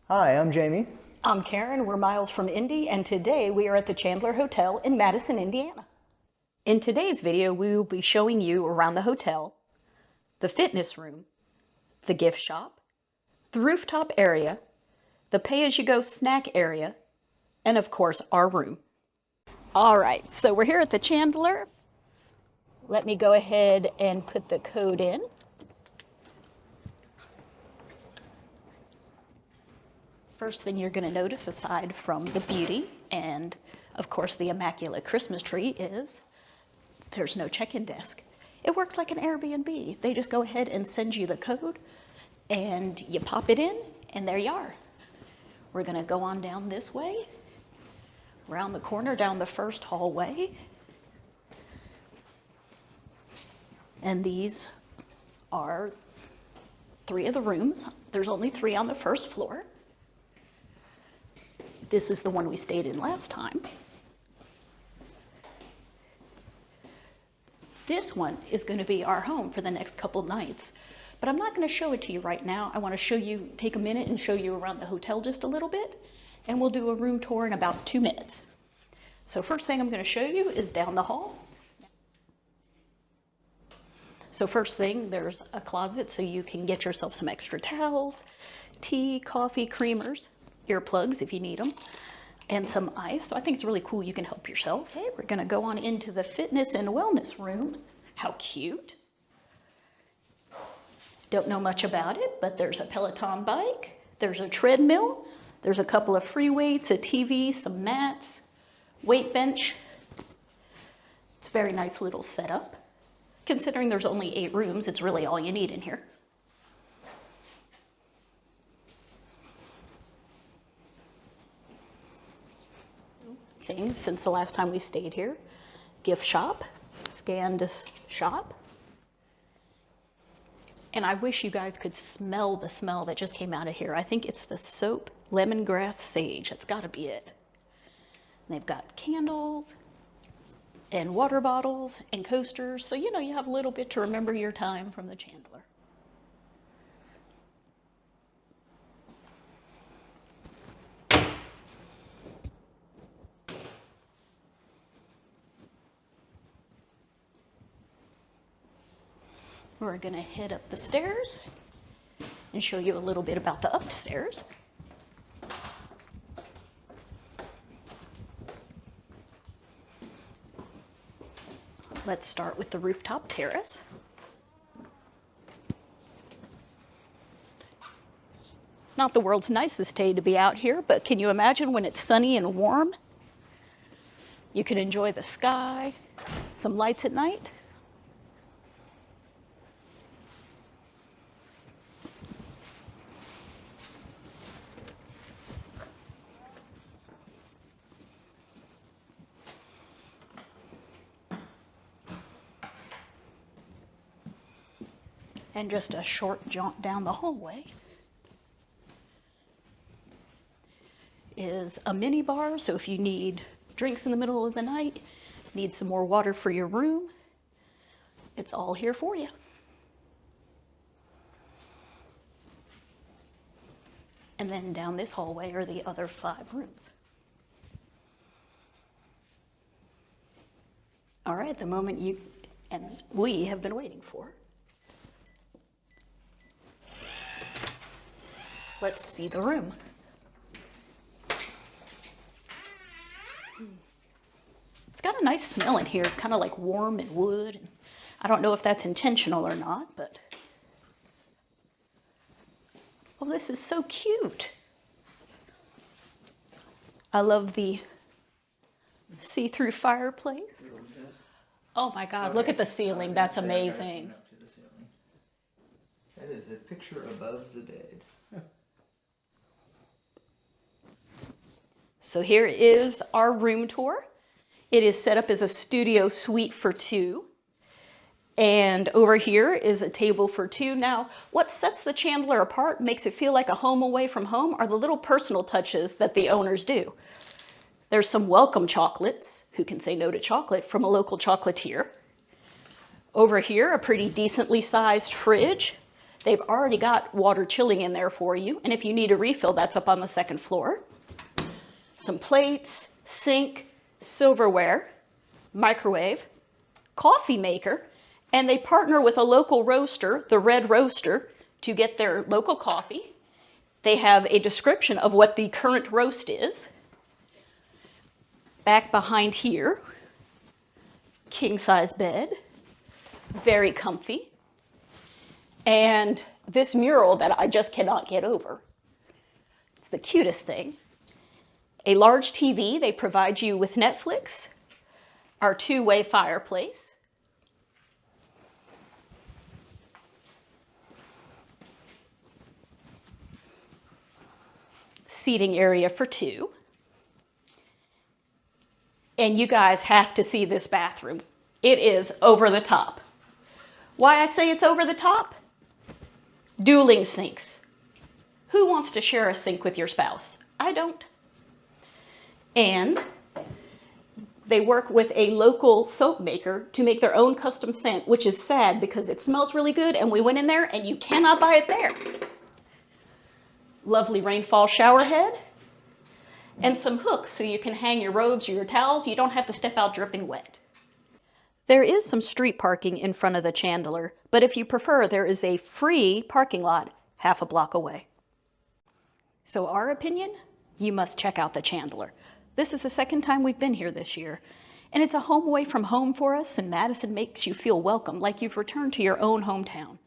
Hi, I'm Jamie. I'm Karen, we're miles from Indy, and today we are at the Chandler Hotel in Madison, Indiana. In today's video, we will be showing you around the hotel, the fitness room, the gift shop, the rooftop area, the pay-as-you-go snack area, and of course, our room. All right, so we're here at the Chandler. Let me go ahead and put the code in. First thing you're going to notice, aside from the beauty and, of course, the immaculate Christmas tree, is there's no check-in desk. It works like an Airbnb. They just go ahead and send you the code, and you pop it in, and there you are. We're going to go on down this way, around the corner, down the first hallway. And these are 3 of the rooms. There's only 3 on the first floor. This is the one we stayed in last time. This one is going to be our home for the next couple nights, but I'm not going to show it to you right now. I want to show you, take a minute and show you around the hotel just a little bit, and we'll do a room tour in about 2 minutes. So first thing I'm going to show you is down the hall. So first thing, there's a closet so you can get yourself some extra towels, tea, coffee, creamers, earplugs if you need them, and some ice. So I think it's really cool. You can help yourself. Okay, we're going to go on into the fitness and wellness room. How cute. Don't know much about it, but there's a Peloton bike, there's a treadmill, there's a couple of free weights, a TV, some mats, weight bench. It's a very nice little setup. Considering there's only 8 rooms, it's really all you need in here. Thing since the last time we stayed here, gift shop, scan to shop. And I wish you guys could smell the smell that just came out of here. I think it's the soap lemongrass sage. That's got to be it. And they've got candles and water bottles and coasters. So, you know, you have a little bit to remember your time from the Chandler. We're going to head up the stairs and show you a little bit about the upstairs. Let's start with the rooftop terrace. Not the world's nicest day to be out here, but can you imagine when it's sunny and warm? You can enjoy the sky, some lights at night. And just a short jaunt down the hallway is a mini bar. So if you need drinks in the middle of the night, need some more water for your room, it's all here for you. And then down this hallway are the other 5 rooms. All right, the moment you and we have been waiting for. Let's see the room. It's got a nice smell in here, kind of like warm and wood. I don't know if that's intentional or not, but oh, this is so cute. I love the see-through fireplace. Oh my God, look at the ceiling. That's amazing. That is the picture above the bed. So here is our room tour. It is set up as a studio suite for 2. And over here is a table for 2. Now, what sets the Chandler apart, makes it feel like a home away from home, are the little personal touches that the owners do. There's some welcome chocolates. Who can say no to chocolate from a local chocolatier? Over here, a pretty decently sized fridge. They've already got water chilling in there for you, and if you need a refill, that's up on the second floor. Some plates, sink, silverware, microwave, coffee maker, and they partner with a local roaster, the Red Roaster, to get their local coffee. They have a description of what the current roast is. Back behind here, king-size bed, very comfy. And this mural that I just cannot get over. It's the cutest thing. A large TV, they provide you with Netflix. Our two-way fireplace. Seating area for two. And you guys have to see this bathroom. It is over the top. Why I say it's over the top? Dueling sinks. Who wants to share a sink with your spouse? I don't. And they work with a local soap maker to make their own custom scent, which is sad because it smells really good and we went in there and you cannot buy it there. Lovely rainfall shower head and some hooks so you can hang your robes or your towels. You don't have to step out dripping wet. There is some street parking in front of the Chandler, but if you prefer, there is a free parking lot half a block away. So our opinion, you must check out the Chandler. This is the second time we've been here this year, and it's a home away from home for us, and Madison makes you feel welcome, like you've returned to your own hometown.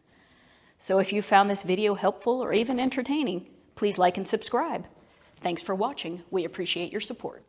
So if you found this video helpful or even entertaining, please like and subscribe. Thanks for watching. We appreciate your support.